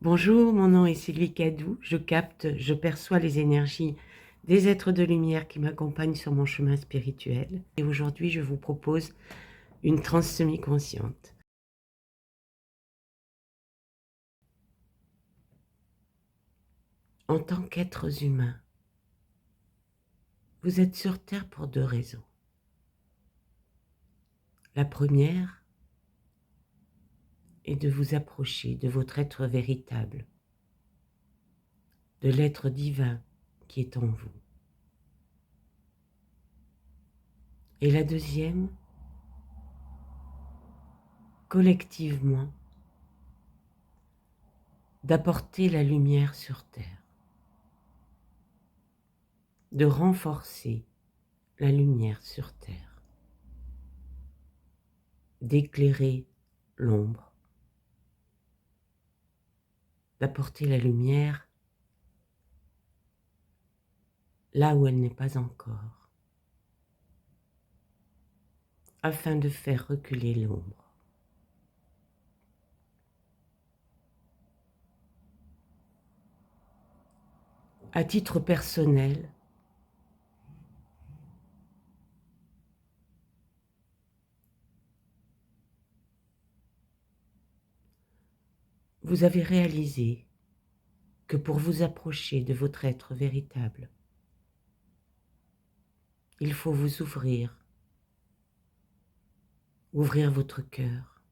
Bonjour, mon nom est Sylvie Cadou. Je capte, je perçois les énergies des êtres de lumière qui m'accompagnent sur mon chemin spirituel. Et aujourd'hui, je vous propose une transe semi-consciente. En tant qu'êtres humains, vous êtes sur Terre pour deux raisons. La première est de vous approcher de votre être véritable, de l'être divin qui est en vous. Et la deuxième, collectivement, d'apporter la lumière sur Terre, de renforcer la lumière sur Terre, d'éclairer l'ombre, d'apporter la lumière là où elle n'est pas encore, afin de faire reculer l'ombre. À titre personnel, vous avez réalisé que pour vous approcher de votre être véritable, il faut vous ouvrir votre cœur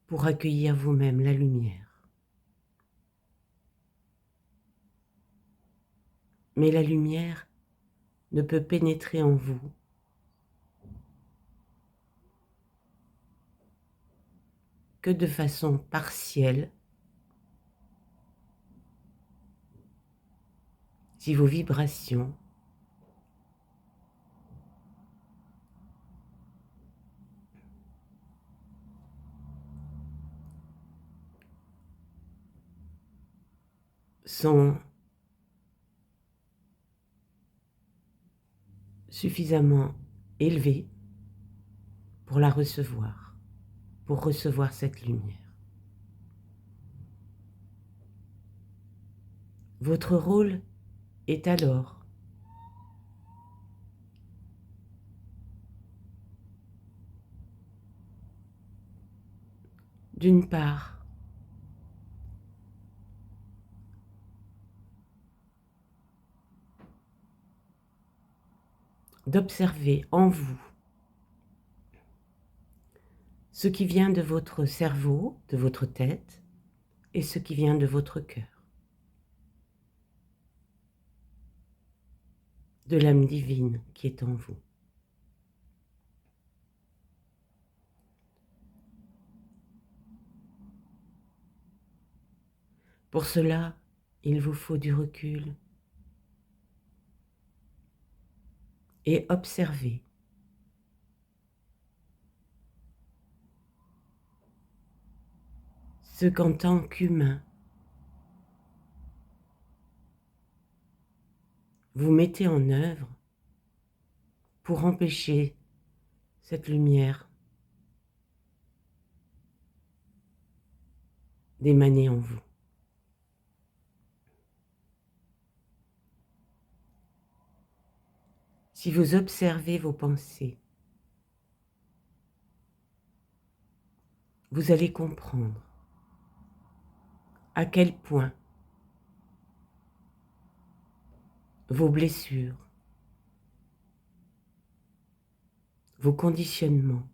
pour accueillir vous-même la lumière. Mais la lumière ne peut pénétrer en vous que de façon partielle si vos vibrations sont suffisamment élevées pour la recevoir, pour recevoir cette lumière. Votre rôle est alors d'une part d'observer en vous ce qui vient de votre cerveau, de votre tête, et ce qui vient de votre cœur, de l'âme divine qui est en vous. Pour cela, il vous faut du recul et observer ce qu'en tant qu'humain, vous mettez en œuvre pour empêcher cette lumière d'émaner en vous. Si vous observez vos pensées, vous allez comprendre à quel point vos blessures, vos conditionnements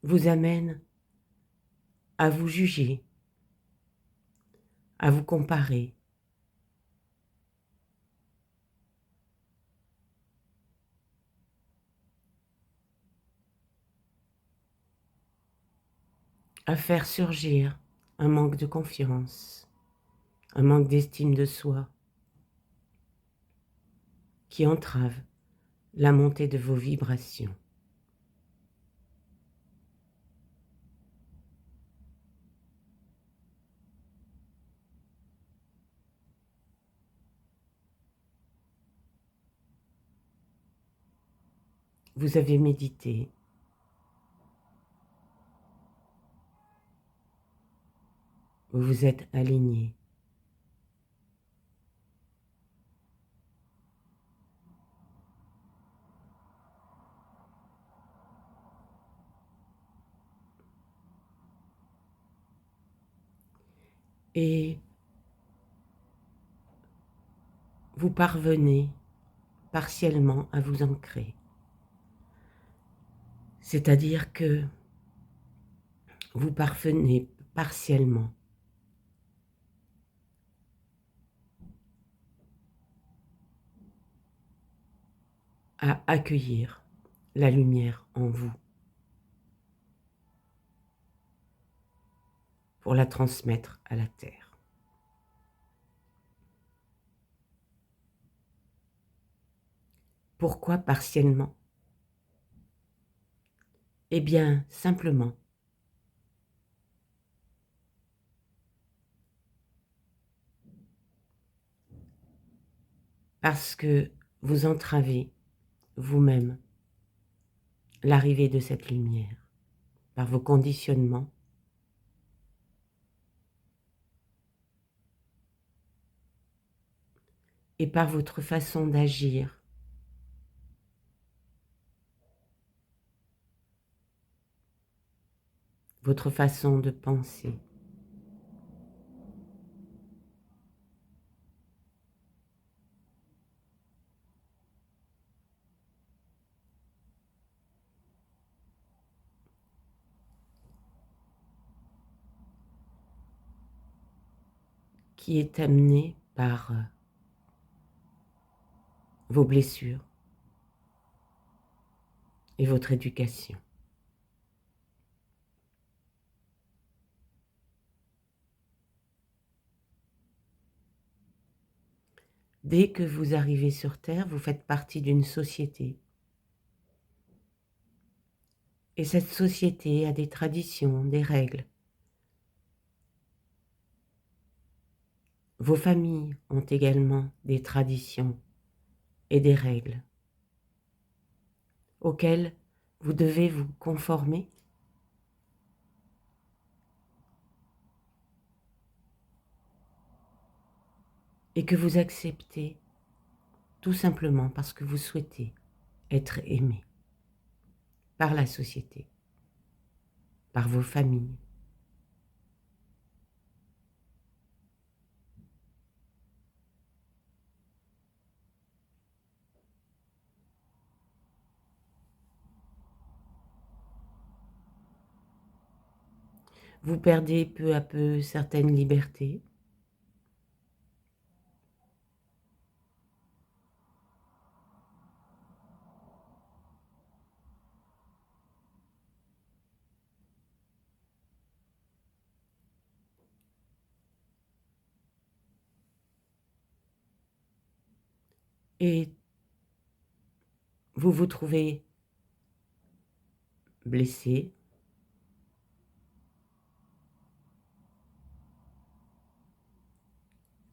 vous amènent à vous juger, à vous comparer, à faire surgir un manque de confiance, un manque d'estime de soi qui entrave la montée de vos vibrations. Vous avez médité, Vous vous êtes aligné. Et vous parvenez partiellement à vous ancrer. C'est-à-dire que vous parvenez partiellement à accueillir la lumière en vous pour la transmettre à la Terre. Pourquoi partiellement? Eh bien, simplement parce que vous entravez vous-même l'arrivée de cette lumière par vos conditionnements, et par votre façon d'agir, votre façon de penser. Qui est amené par vos blessures et votre éducation. Dès que vous arrivez sur Terre, vous faites partie d'une société. Et cette société a des traditions, des règles. Vos familles ont également des traditions et des règles auxquelles vous devez vous conformer. Et que vous acceptez tout simplement parce que vous souhaitez être aimé par la société, par vos familles. Vous perdez peu à peu certaines libertés. Et vous vous trouvez blessé,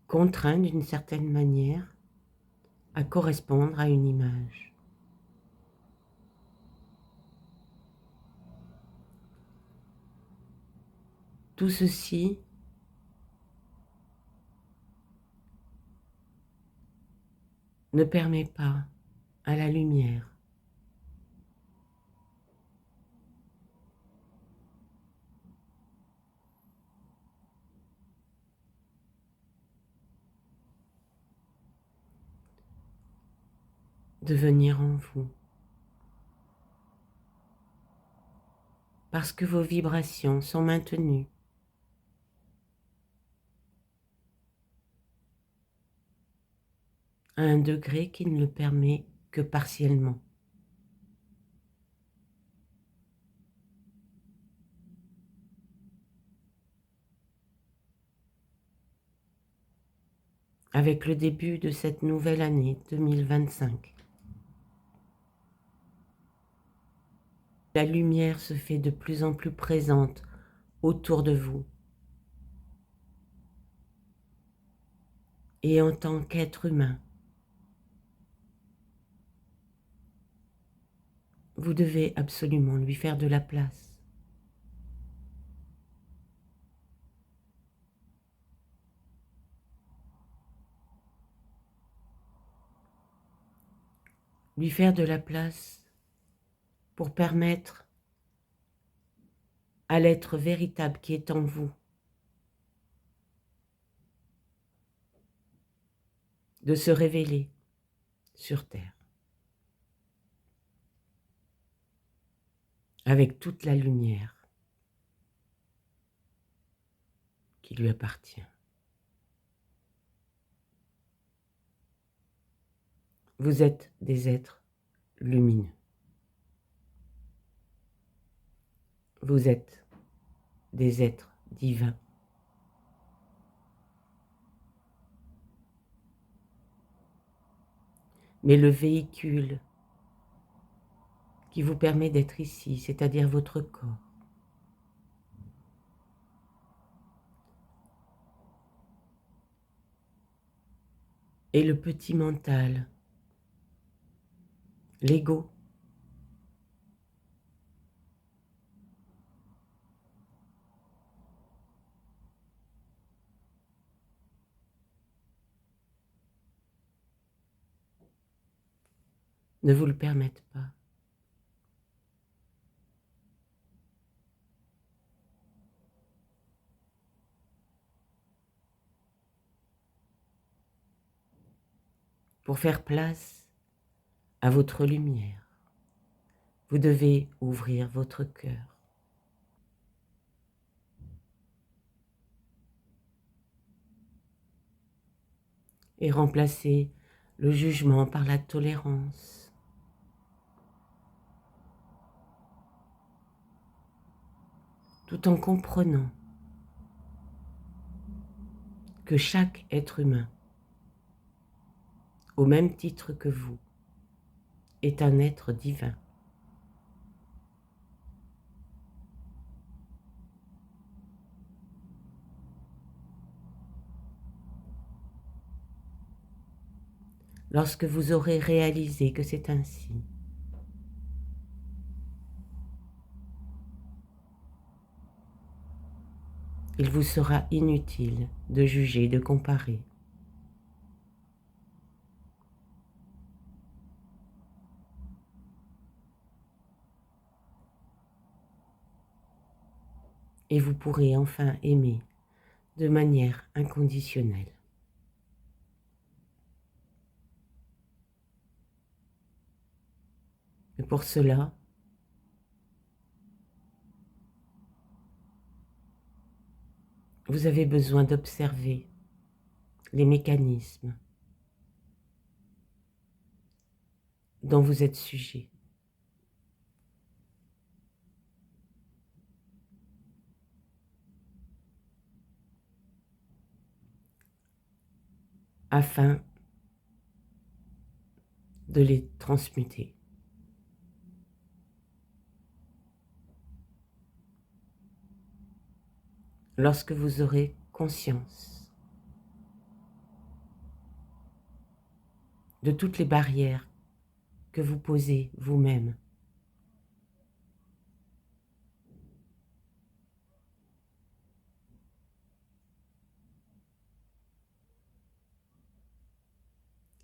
contraint d'une certaine manière à correspondre à une image. Tout ceci ne permet pas à la lumière de venir en vous. Parce que vos vibrations sont maintenues à un degré qui ne le permet que partiellement. Avec le début de cette nouvelle année 2025, la lumière se fait de plus en plus présente autour de vous. Et en tant qu'être humain, vous devez absolument lui faire de la place. lui faire de la place pour permettre à l'être véritable qui est en vous de se révéler sur Terre avec toute la lumière qui lui appartient. Vous êtes des êtres lumineux. Vous êtes des êtres divins. Mais le véhicule qui vous permet d'être ici, c'est-à-dire votre corps, et le petit mental, l'ego, ne vous le permettent pas. Pour faire place à votre lumière, vous devez ouvrir votre cœur. Et remplacer le jugement par la tolérance. Tout en comprenant que chaque être humain, au même titre que vous, est un être divin. Lorsque vous aurez réalisé que c'est ainsi, il vous sera inutile de juger, de comparer. Et vous pourrez enfin aimer de manière inconditionnelle. Et pour cela, vous avez besoin d'observer les mécanismes dont vous êtes sujet. Afin de les transmuter. Lorsque vous aurez conscience de toutes les barrières que vous posez vous-même,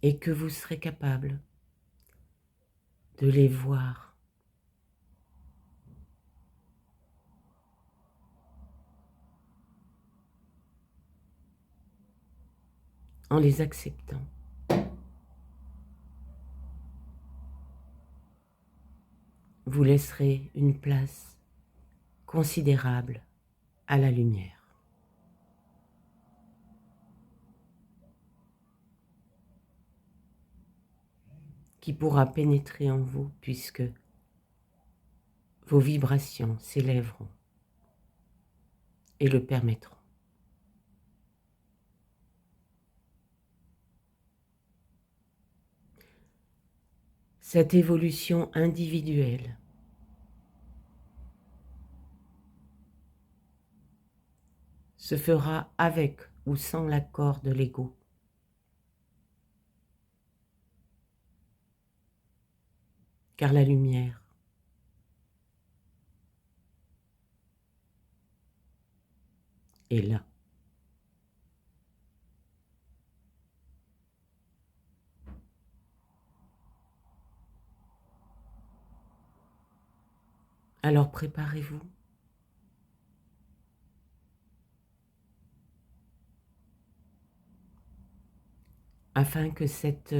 et que vous serez capable de les voir en les acceptant. Vous laisserez une place considérable à la lumière, qui pourra pénétrer en vous puisque vos vibrations s'élèveront et le permettront. Cette évolution individuelle se fera avec ou sans l'accord de l'ego. Car la lumière est là. Alors préparez-vous afin que cette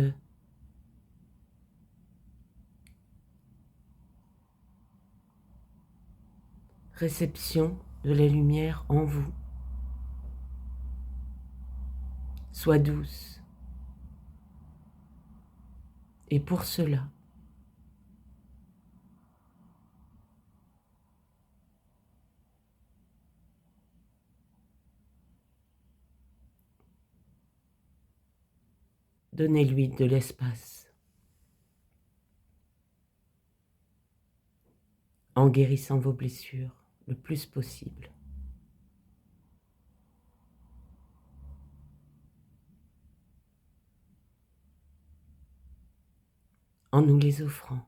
réception de la lumière en vous soit douce. Et pour cela, donnez-lui de l'espace en guérissant vos blessures le plus possible. En nous les offrant,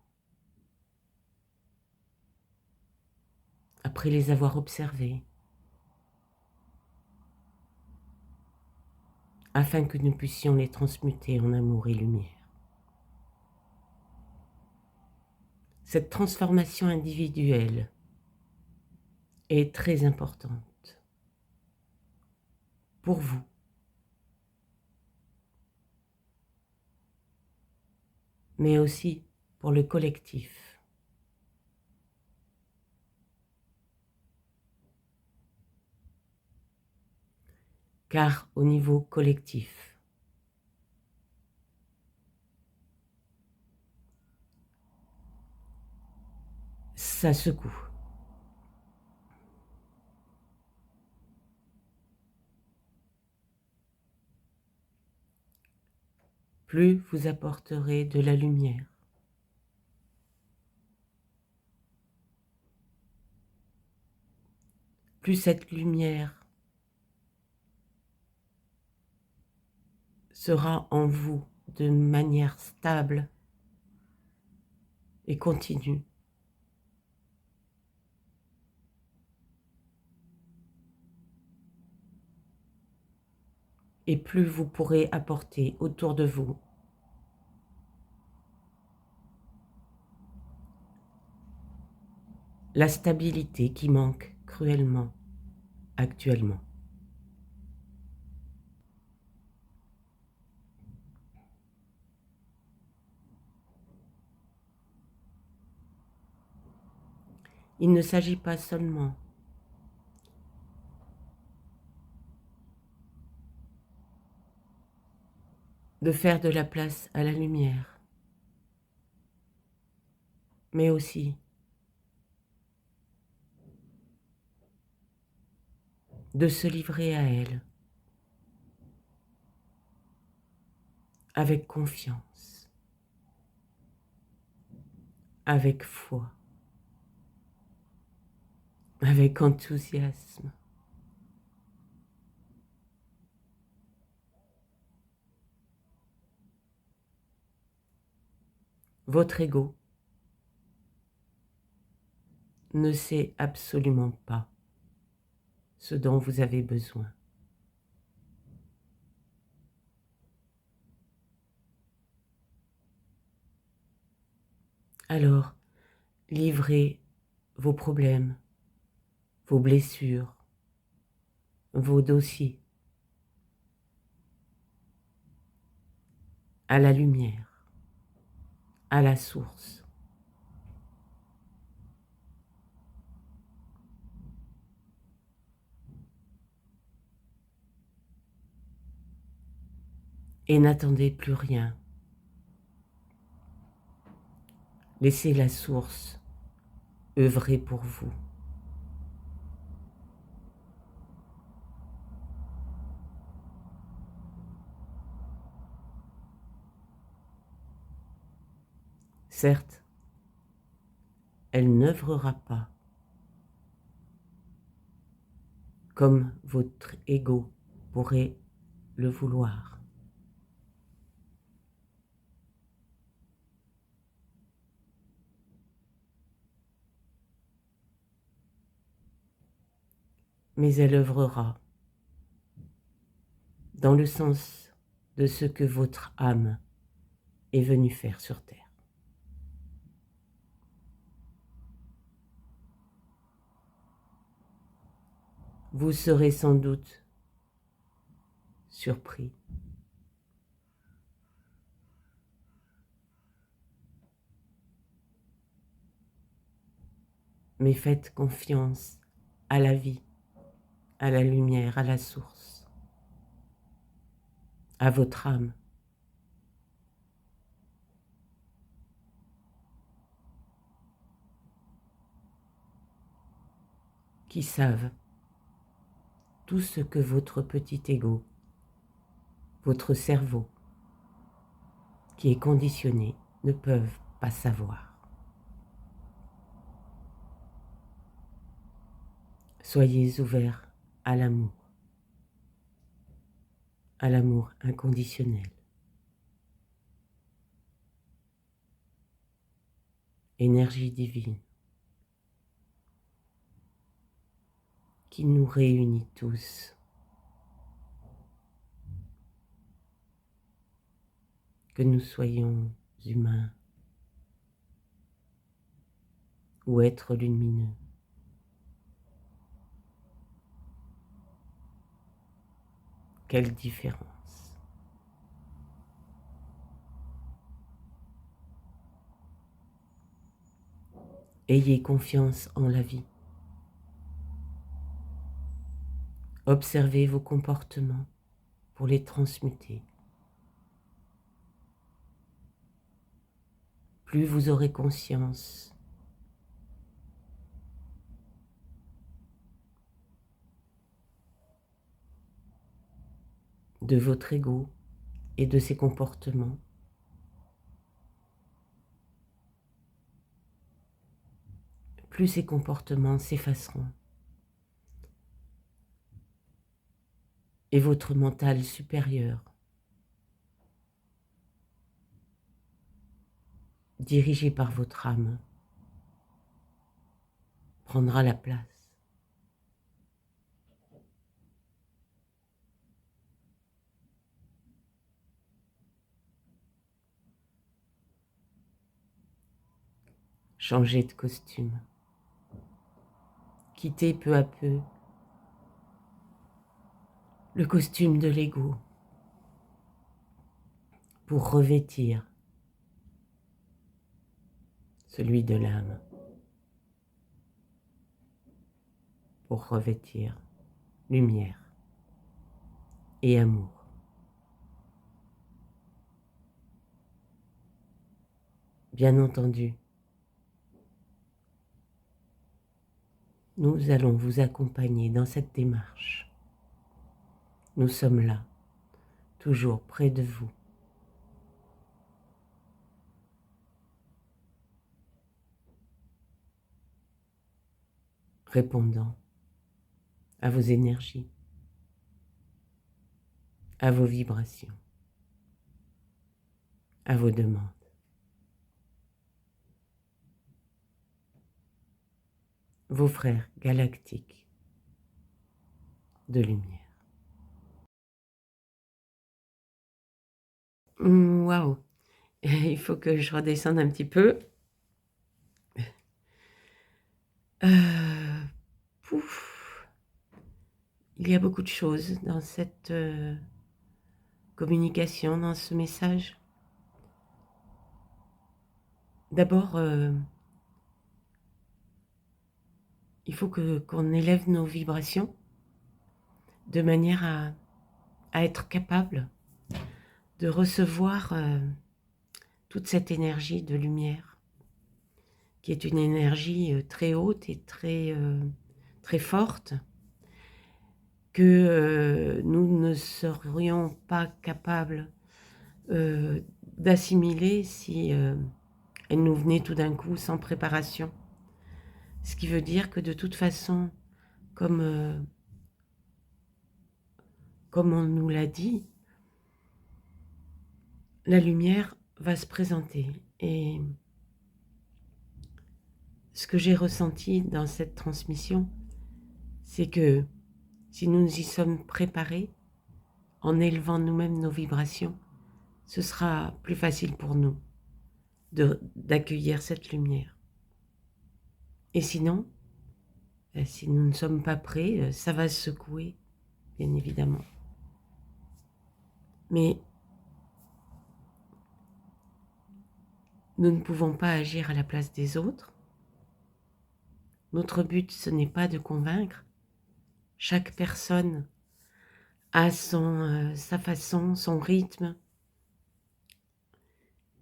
après les avoir observées, afin que nous puissions les transmuter en amour et lumière. Cette transformation individuelle est très importante pour vous, mais aussi pour le collectif. Car au niveau collectif, ça secoue. Plus vous apporterez de la lumière, plus cette lumière sera en vous de manière stable et continue. Et plus vous pourrez apporter autour de vous la stabilité qui manque cruellement actuellement. Il ne s'agit pas seulement de faire de la place à la lumière, mais aussi de se livrer à elle avec confiance, avec foi, avec enthousiasme. Votre ego ne sait absolument pas ce dont vous avez besoin. Alors, livrez vos problèmes, vos blessures, vos dossiers à la lumière, à la source. Et n'attendez plus rien. Laissez la source œuvrer pour vous. Certes, elle n'œuvrera pas comme votre ego pourrait le vouloir. Mais elle œuvrera dans le sens de ce que votre âme est venue faire sur Terre. vous serez sans doute surpris. Mais faites confiance à la vie, à la lumière, à la source, à votre âme. Qui savent tout ce que votre petit ego, votre cerveau, qui est conditionné, ne peuvent pas savoir. Soyez ouverts à l'amour inconditionnel. Énergie divine qui nous réunit tous. Que nous soyons humains ou êtres lumineux. Quelle différence! Ayez confiance en la vie. Observez vos comportements pour les transmuter. Plus vous aurez conscience de votre ego et de ses comportements, plus ces comportements s'effaceront. Et votre mental supérieur, dirigé par votre âme, prendra la place. Changez de costume. Quittez peu à peu le costume de l'ego pour revêtir celui de l'âme, pour revêtir lumière et amour. Bien entendu, nous allons vous accompagner dans cette démarche. Nous sommes là, toujours près de vous. Répondant à vos énergies, à vos vibrations, à vos demandes. Vos frères galactiques de lumière. Waouh! Il faut que je redescende un petit peu. Pouf! Il y a beaucoup de choses dans cette communication, dans ce message. D'abord, il faut qu'on élève nos vibrations de manière à être capable de recevoir toute cette énergie de lumière, qui est une énergie très haute et très forte, que nous ne serions pas capables d'assimiler si elle nous venait tout d'un coup sans préparation. Ce qui veut dire que de toute façon, comme on nous l'a dit, la lumière va se présenter. Et ce que j'ai ressenti dans cette transmission, c'est que si nous y sommes préparés, en élevant nous-mêmes nos vibrations, ce sera plus facile pour nous d'accueillir cette lumière. Et sinon, si nous ne sommes pas prêts, ça va secouer, bien évidemment. Mais nous ne pouvons pas agir à la place des autres. Notre but, ce n'est pas de convaincre. Chaque personne a sa façon, son rythme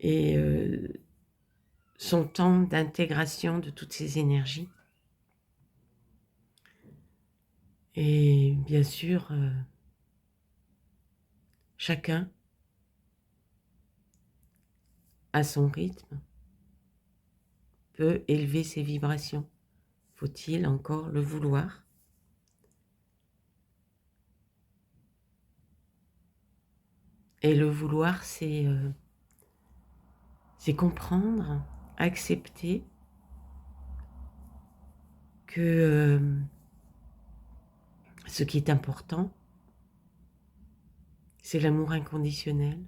et son temps d'intégration de toutes ces énergies. Et bien sûr, chacun à son rythme peut élever ses vibrations. Faut-il encore le vouloir? Et le vouloir, c'est comprendre, accepter que ce qui est important, c'est l'amour inconditionnel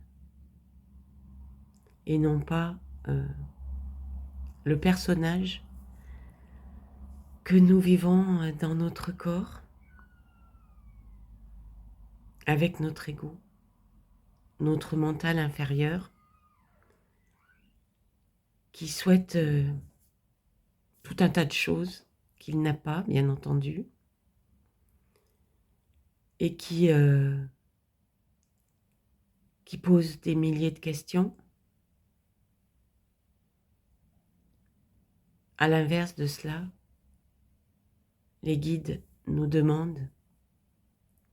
et non pas le personnage que nous vivons dans notre corps avec notre ego, notre mental inférieur qui souhaite tout un tas de choses qu'il n'a pas, bien entendu, et qui pose des milliers de questions. À l'inverse de cela, les guides nous demandent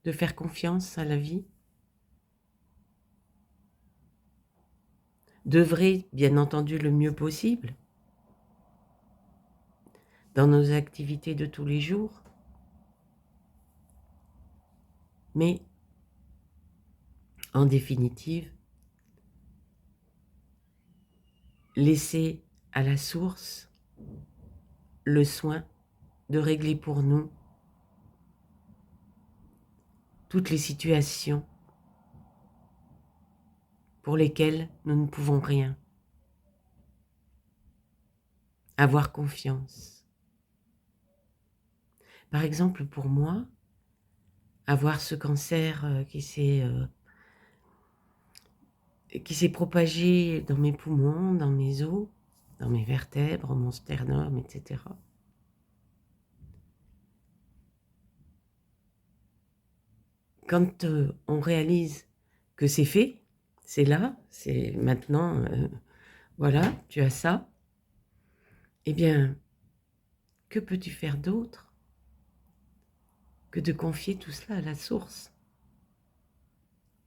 de faire confiance à la vie, d'œuvrer bien entendu le mieux possible dans nos activités de tous les jours, mais en définitive, laisser à la source le soin de régler pour nous toutes les situations pour lesquelles nous ne pouvons rien. Avoir confiance. Par exemple, pour moi, avoir ce cancer qui s'est propagé dans mes poumons, dans mes os, dans mes vertèbres, mon sternum, etc. Quand on réalise que c'est fait, c'est là, c'est maintenant, voilà, tu as ça, eh bien, que peux-tu faire d'autre que de confier tout cela à la source?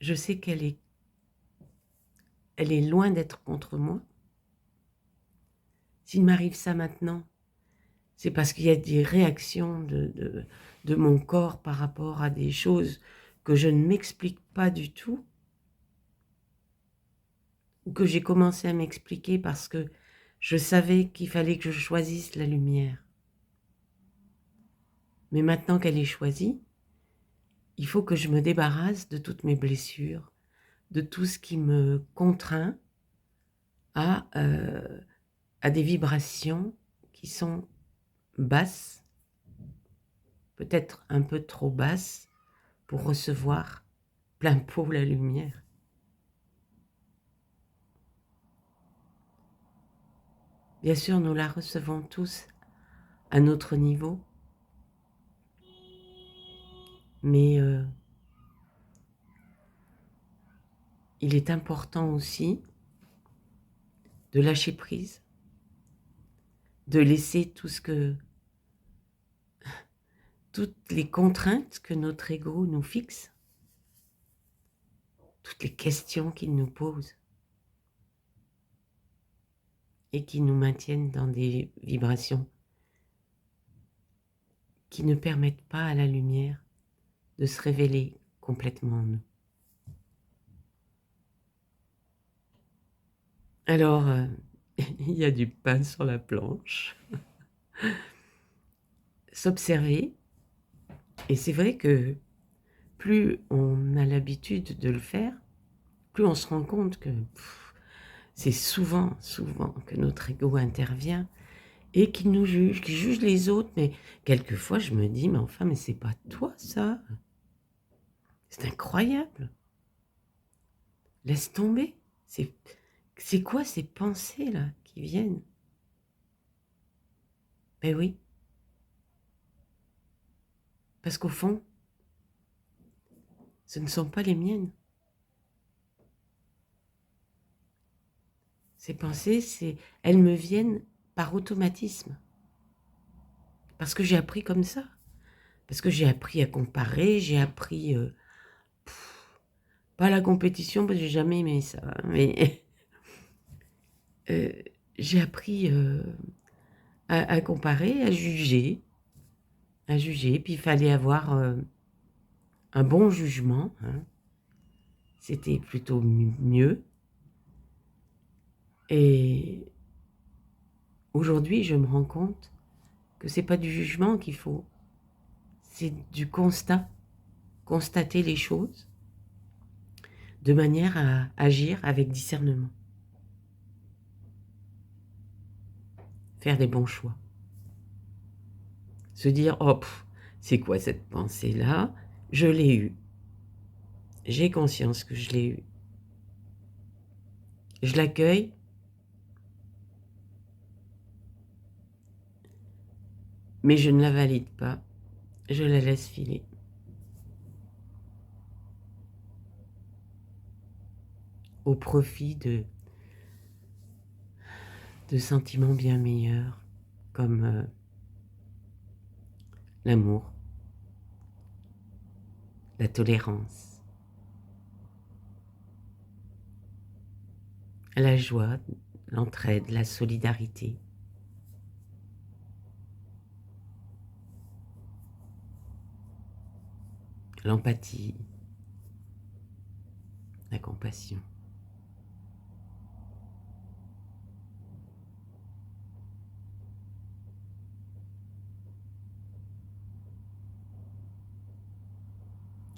Je sais qu'elle est loin d'être contre moi. S'il m'arrive ça maintenant, c'est parce qu'il y a des réactions de mon corps par rapport à des choses que je ne m'explique pas du tout, ou que j'ai commencé à m'expliquer parce que je savais qu'il fallait que je choisisse la lumière. Mais maintenant qu'elle est choisie, il faut que je me débarrasse de toutes mes blessures, de tout ce qui me contraint à des vibrations qui sont basses, peut-être un peu trop basses, pour recevoir plein pot la lumière. Bien sûr, nous la recevons tous à notre niveau, mais il est important aussi de lâcher prise, de laisser toutes les contraintes que notre ego nous fixe, toutes les questions qu'il nous pose et qui nous maintiennent dans des vibrations qui ne permettent pas à la lumière de se révéler complètement en nous. Alors, il y a du pain sur la planche. S'observer, et c'est vrai que plus on a l'habitude de le faire, plus on se rend compte que c'est souvent que notre ego intervient et qui nous juge, qui juge les autres. Mais quelquefois, je me dis, mais enfin, mais c'est pas toi, ça. C'est incroyable. Laisse tomber. C'est quoi ces pensées-là qui viennent? Ben oui. Parce qu'au fond, ce ne sont pas les miennes. Ces pensées, elles me viennent par automatisme. Parce que j'ai appris comme ça. Parce que j'ai appris à comparer, j'ai appris... pas la compétition, parce que j'ai jamais aimé ça. Mais j'ai appris à comparer, à juger. Puis il fallait avoir un bon jugement. Hein. C'était plutôt mieux. Et aujourd'hui, je me rends compte que c'est pas du jugement qu'il faut, c'est du constat. Constater les choses de manière à agir avec discernement. Faire des bons choix. Se dire, oh, c'est quoi cette pensée-là? Je l'ai eue. J'ai conscience que je l'ai eue. Je l'accueille. Mais je ne la valide pas. Je la laisse filer. Au profit de sentiments bien meilleurs, comme l'amour, la tolérance, la joie, l'entraide, la solidarité. L'empathie, la compassion.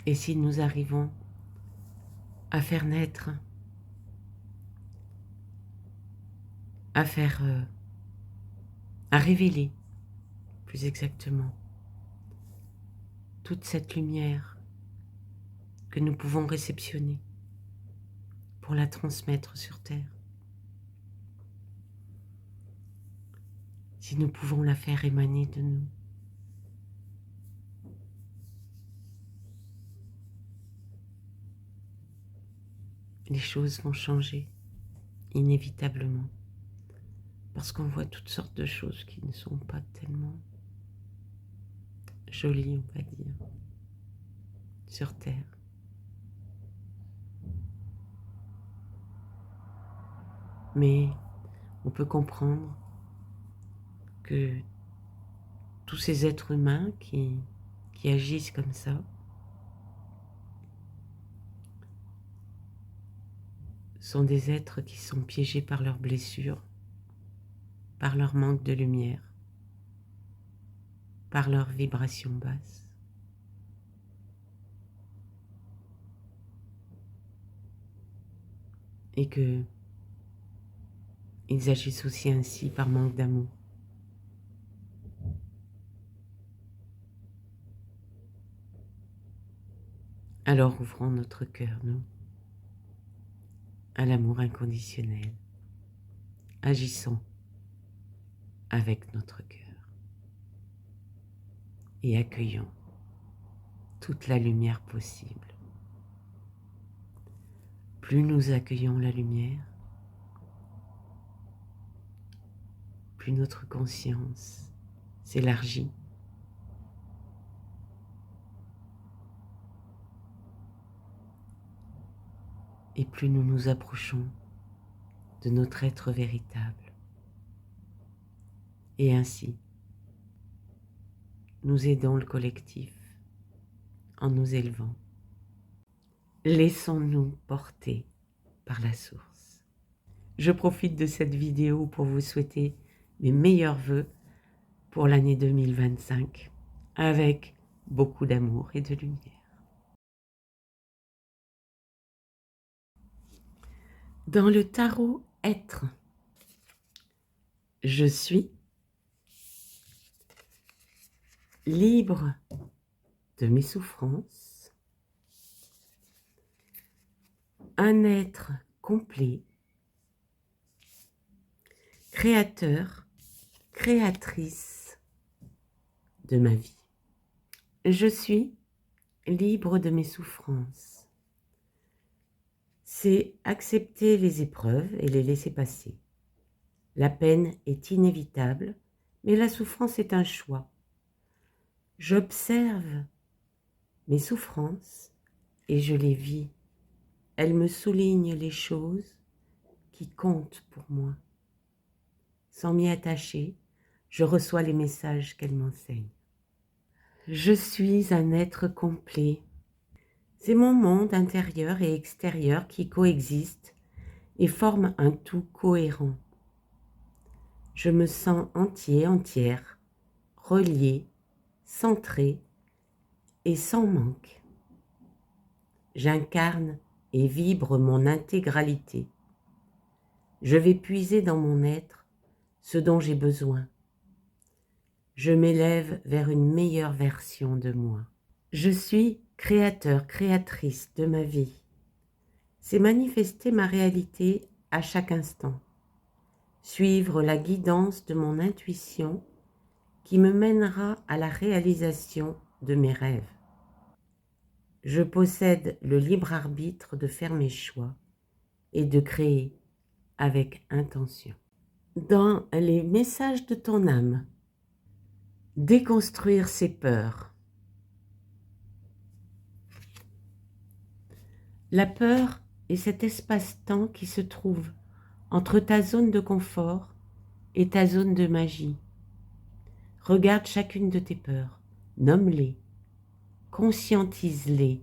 Et si nous arrivons à faire naître, à faire, à révéler, plus exactement, toute cette lumière que nous pouvons réceptionner pour la transmettre sur Terre. Si nous pouvons la faire émaner de nous, les choses vont changer inévitablement. Parce qu'on voit toutes sortes de choses qui ne sont pas tellement jolies, on va dire, sur Terre. Mais on peut comprendre que tous ces êtres humains qui agissent comme ça sont des êtres qui sont piégés par leurs blessures, par leur manque de lumière, par leurs vibrations basses. Et que ils agissent aussi ainsi par manque d'amour. Alors ouvrons notre cœur, nous, à l'amour inconditionnel. Agissons avec notre cœur et accueillons toute la lumière possible. Plus nous accueillons la lumière, plus notre conscience s'élargit. Et plus nous nous approchons de notre être véritable. Et ainsi, nous aidons le collectif en nous élevant. Laissons-nous porter par la source. Je profite de cette vidéo pour vous souhaiter mes meilleurs vœux pour l'année 2025, avec beaucoup d'amour et de lumière. Dans le tarot être, je suis libre de mes souffrances, un être complet, créateur, créatrice de ma vie. Je suis libre de mes souffrances. C'est accepter les épreuves et les laisser passer. La peine est inévitable, mais la souffrance est un choix. J'observe mes souffrances et je les vis. Elles me soulignent les choses qui comptent pour moi. Sans m'y attacher, je reçois les messages qu'elles m'enseignent. Je suis un être complet. C'est mon monde intérieur et extérieur qui coexistent et forment un tout cohérent. Je me sens entier, entière, relié, centré et sans manque. J'incarne et vibre mon intégralité. Je vais puiser dans mon être ce dont j'ai besoin. Je m'élève vers une meilleure version de moi. Je suis créateur, créatrice de ma vie. C'est manifester ma réalité à chaque instant. Suivre la guidance de mon intuition qui me mènera à la réalisation de mes rêves. Je possède le libre arbitre de faire mes choix et de créer avec intention. Dans les messages de ton âme, déconstruire ses peurs. La peur est cet espace-temps qui se trouve entre ta zone de confort et ta zone de magie. Regarde chacune de tes peurs, nomme-les, conscientise-les,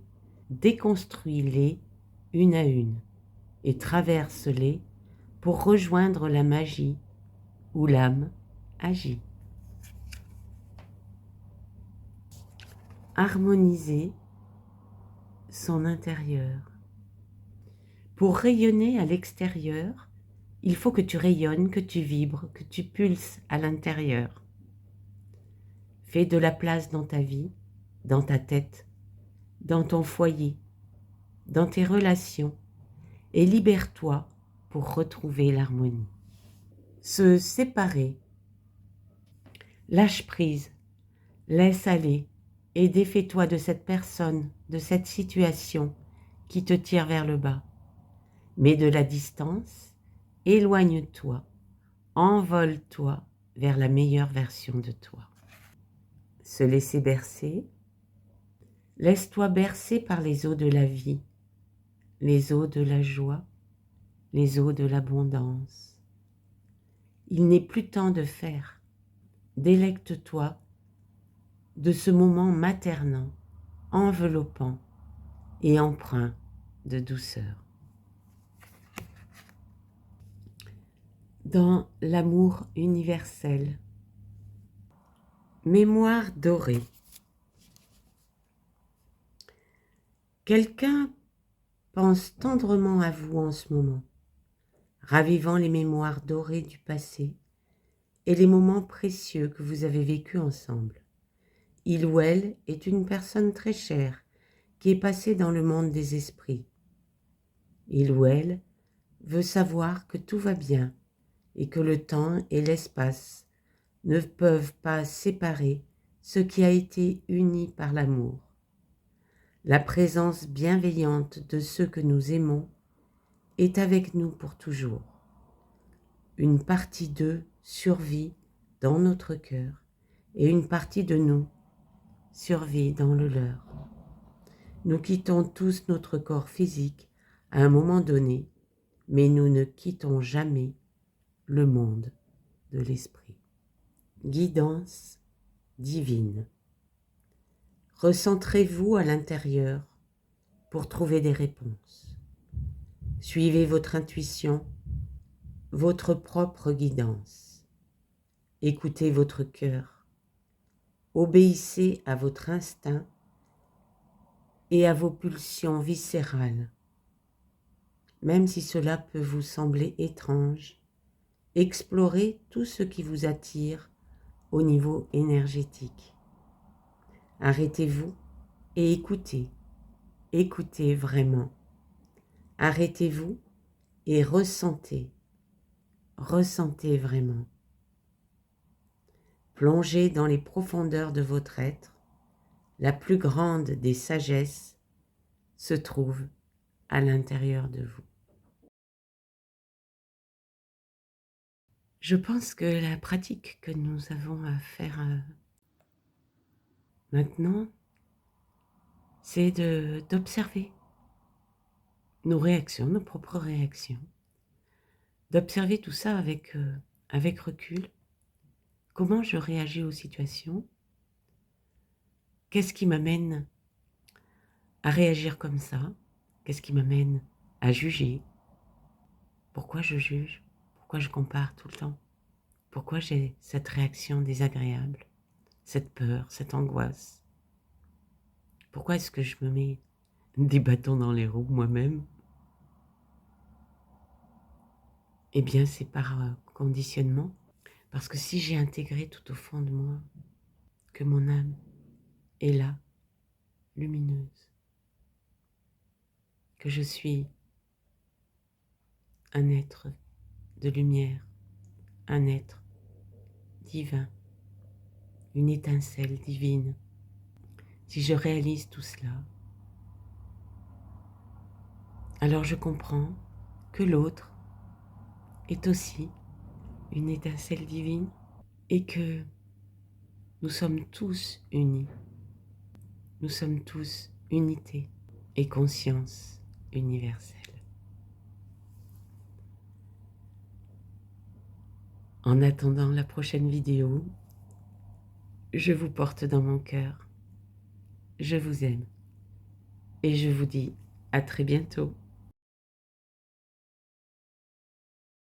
déconstruis-les une à une et traverse-les pour rejoindre la magie où l'âme agit. Harmoniser son intérieur. Pour rayonner à l'extérieur, il faut que tu rayonnes, que tu vibres, que tu pulses à l'intérieur. Fais de la place dans ta vie, dans ta tête, dans ton foyer, dans tes relations, et libère-toi pour retrouver l'harmonie. Se séparer. Lâche prise, laisse aller et défais-toi de cette personne, de cette situation qui te tire vers le bas. Mets de la distance, éloigne-toi, envole-toi vers la meilleure version de toi. Se laisser bercer. Laisse-toi bercer par les eaux de la vie, les eaux de la joie, les eaux de l'abondance. Il n'est plus temps de faire. Délecte-toi de ce moment maternant, enveloppant et empreint de douceur. Dans l'amour universel. Mémoire dorée. Quelqu'un pense tendrement à vous en ce moment, ravivant les mémoires dorées du passé et les moments précieux que vous avez vécus ensemble. Il ou elle est une personne très chère qui est passée dans le monde des esprits. Il ou elle veut savoir que tout va bien et que le temps et l'espace ne peuvent pas séparer ce qui a été uni par l'amour. La présence bienveillante de ceux que nous aimons est avec nous pour toujours. Une partie d'eux survit dans notre cœur et une partie de nous survit dans le leur. Nous quittons tous notre corps physique à un moment donné, mais nous ne quittons jamais le monde de l'esprit. Guidance divine. Recentrez-vous à l'intérieur pour trouver des réponses. Suivez votre intuition, votre propre guidance. Écoutez votre cœur. Obéissez à votre instinct et à vos pulsions viscérales. Même si cela peut vous sembler étrange, explorez tout ce qui vous attire au niveau énergétique. Arrêtez-vous et écoutez. Écoutez vraiment. Arrêtez-vous et ressentez. Ressentez vraiment. Plongez dans les profondeurs de votre être. La plus grande des sagesses se trouve à l'intérieur de vous. Je pense que la pratique que nous avons à faire maintenant, c'est d'observer nos réactions, nos propres réactions, d'observer tout ça avec recul. Comment je réagis aux situations? Qu'est-ce qui m'amène à réagir comme ça? Qu'est-ce qui m'amène à juger? Pourquoi je juge? Pourquoi je compare tout le temps? Pourquoi j'ai cette réaction désagréable, cette peur, cette angoisse? Pourquoi est-ce que je me mets des bâtons dans les roues moi-même? Eh bien, c'est par conditionnement. Parce que si j'ai intégré tout au fond de moi que mon âme est là, lumineuse, que je suis un être de lumière, un être divin, une étincelle divine, si je réalise tout cela, alors je comprends que l'autre est aussi une étincelle divine et que nous sommes tous unis. Nous sommes tous unité et conscience universelle. En attendant la prochaine vidéo, je vous porte dans mon cœur. Je vous aime et je vous dis à très bientôt.